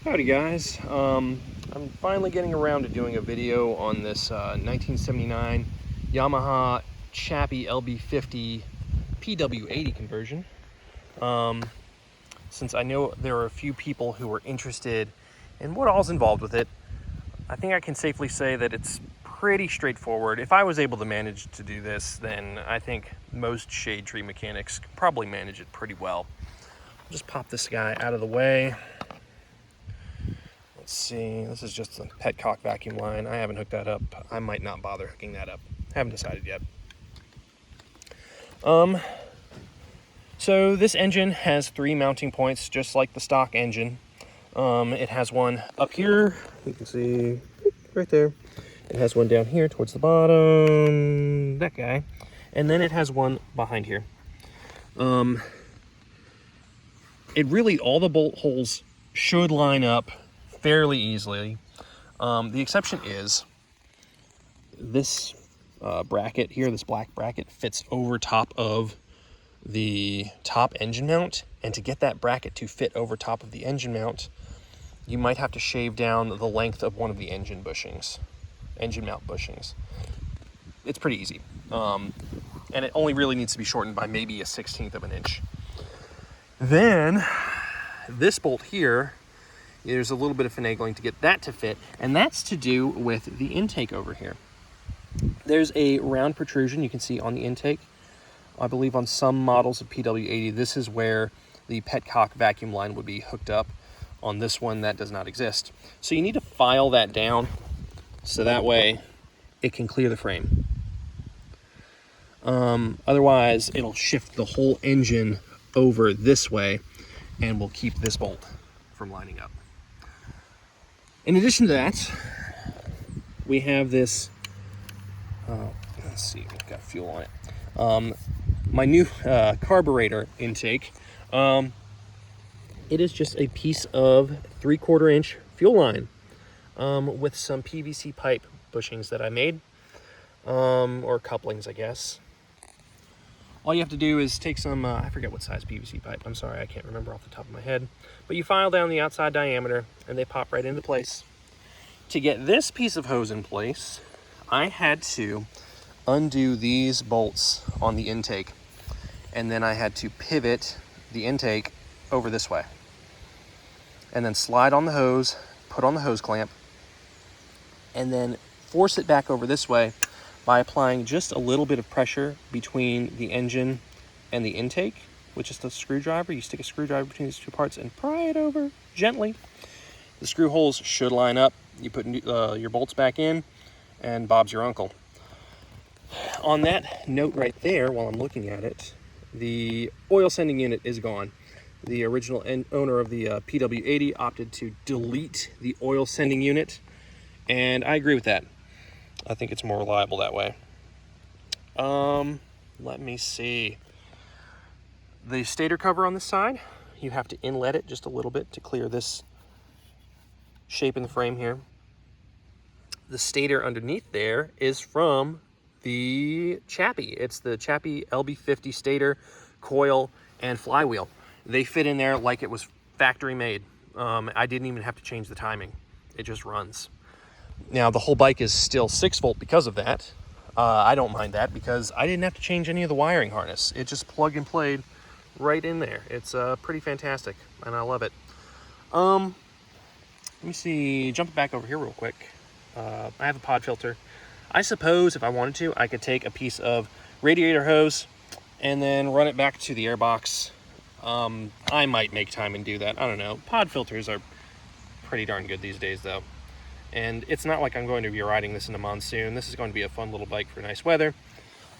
Howdy guys, I'm finally getting around to doing a video on this 1979 Yamaha Chappy LB50-PW80 conversion. Since I know there are a few people who are interested in what all's involved with it, I think I can safely say that it's pretty straightforward. If I was able to manage to do this, then I think most shade tree mechanics could probably manage it pretty well. I'll just pop this guy out of the way. Let's see, this is just a petcock vacuum line. I haven't hooked that up. I might not bother hooking that up. Haven't decided yet. So this engine has 3 mounting points, just like the stock engine. It has one up here, you can see right there. It has one down here towards the bottom, that guy. And then it has one behind here. All the bolt holes should line up fairly easily. The exception is this bracket here, this black bracket fits over top of the top engine mount, and to get that bracket to fit over top of the engine mount, you might have to shave down the length of one of the engine mount bushings. It's pretty easy, and it only really needs to be shortened by maybe a 1/16 of an inch. Then this bolt here, there's a little bit of finagling to get that to fit, and that's to do with the intake over here. There's a round protrusion you can see on the intake. I believe on some models of PW80, this is where the petcock vacuum line would be hooked up. On this one, that does not exist. So you need to file that down so that way it can clear the frame. Otherwise, it'll shift the whole engine over this way and will keep this bolt from lining up. In addition to that, we have this, let's see, we've got fuel on it. My new carburetor intake, it is just a piece of 3/4 inch fuel line with some PVC pipe bushings that I made, or couplings, I guess. All you have to do is take some, I forget what size PVC pipe, I'm sorry, I can't remember off the top of my head, but you file down the outside diameter and they pop right into place. To get this piece of hose in place, I had to undo these bolts on the intake, and then I had to pivot the intake over this way, and then slide on the hose, put on the hose clamp, and then force it back over this way by applying just a little bit of pressure between the engine and the intake with just a screwdriver. You stick a screwdriver between these two parts and pry it over gently. The screw holes should line up. You put your bolts back in, and Bob's your uncle. On that note right there, while I'm looking at it, the oil sending unit is gone. The original owner of the PW80 opted to delete the oil sending unit, and I agree with that. I think it's more reliable that way. Let me see. The stator cover on this side, you have to inlet it just a little bit to clear this shape in the frame here. The stator underneath there is from the Chappy. It's the Chappy LB50 stator, coil, and flywheel. They fit in there like it was factory made. I didn't even have to change the timing. It just runs. Now, the whole bike is still 6-volt because of that. I don't mind that because I didn't have to change any of the wiring harness. It just plug and played right in there. It's pretty fantastic, and I love it. Let me see, jumping back over here real quick. I have a pod filter. I suppose if I wanted to, I could take a piece of radiator hose and then run it back to the airbox. I might make time and do that. I don't know. Pod filters are pretty darn good these days, though. And it's not like I'm going to be riding this in a monsoon. This is going to be a fun little bike for nice weather.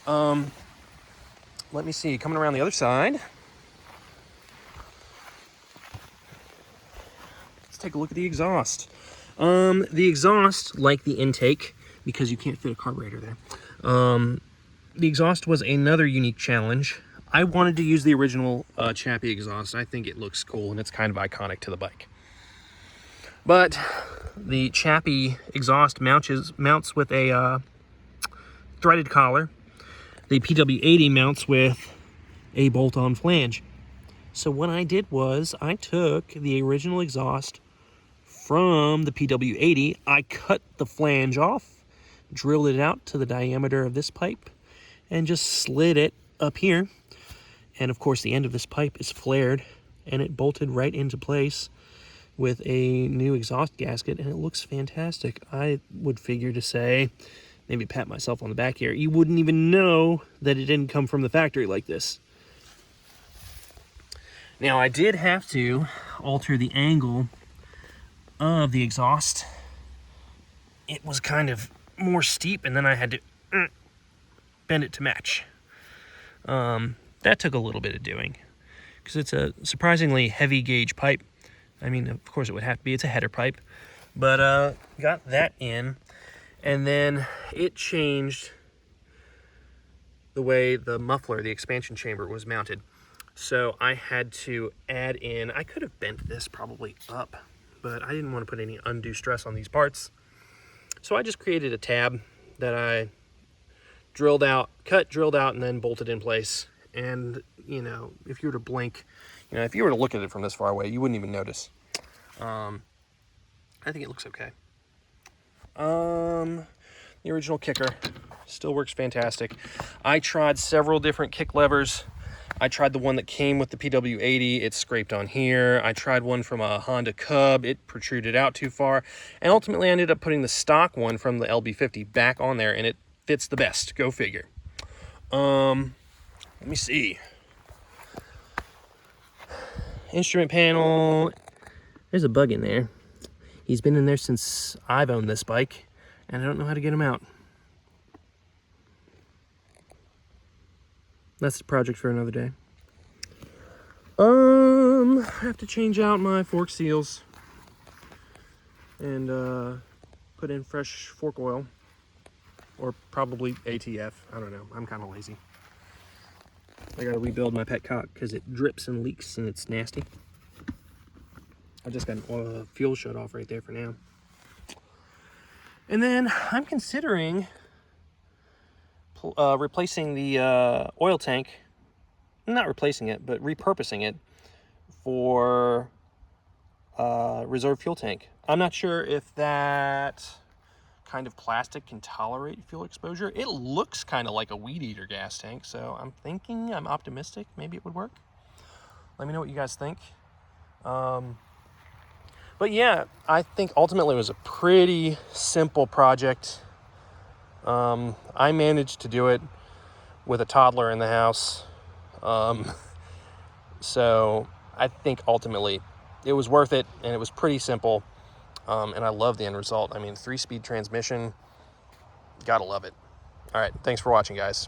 Let me see, coming around the other side. Let's take a look at the exhaust. The exhaust, like the intake, because you can't fit a carburetor there, the exhaust was another unique challenge. I wanted to use the original Chappy exhaust. I think it looks cool and it's kind of iconic to the bike. But the Chappy exhaust mounts with a threaded collar. The PW80 mounts with a bolt-on flange. So what I did was I took the original exhaust from the PW80, I cut the flange off, drilled it out to the diameter of this pipe, and just slid it up here. And of course the end of this pipe is flared, and it bolted right into place with a new exhaust gasket, and it looks fantastic. I would figure to say, maybe pat myself on the back here, you wouldn't even know that it didn't come from the factory like this. Now I did have to alter the angle of the exhaust. It was kind of more steep, and then I had to bend it to match. That took a little bit of doing, because it's a surprisingly heavy gauge pipe. I mean, of course it would have to be, it's a header pipe, but got that in, and then it changed the way the muffler, the expansion chamber, was mounted. So I had to add in, I could have bent this probably up, but I didn't want to put any undue stress on these parts. So I just created a tab that I drilled out, and then bolted in place. And, you know, if you were to blink, you know, if you were to look at it from this far away, you wouldn't even notice. I think it looks okay. The original kicker still works fantastic. I tried several different kick levers. I tried the one that came with the PW80. It scraped on here. I tried one from a Honda Cub. It protruded out too far. And ultimately I ended up putting the stock one from the LB50 back on there, and it fits the best. Go figure. Let me see. Instrument panel. There's a bug in there. He's been in there since I've owned this bike, and I don't know how to get him out. That's the project for another day. I have to change out my fork seals and put in fresh fork oil, or probably ATF. I don't know. I'm kind of lazy. I gotta rebuild my petcock because it drips and leaks and it's nasty. I just got a fuel shut off right there for now. And then I'm considering replacing the oil tank. Not replacing it, but repurposing it for reserve fuel tank. I'm not sure if that kind of plastic can tolerate fuel exposure. It looks kind of like a weed eater gas tank, so I'm optimistic maybe it would work. Let me know what you guys think. But yeah, I think ultimately it was a pretty simple project. I managed to do it with a toddler in the house. So I think ultimately it was worth it, and it was pretty simple. And I love the end result. I mean, 3-speed transmission, gotta love it. All right, thanks for watching, guys.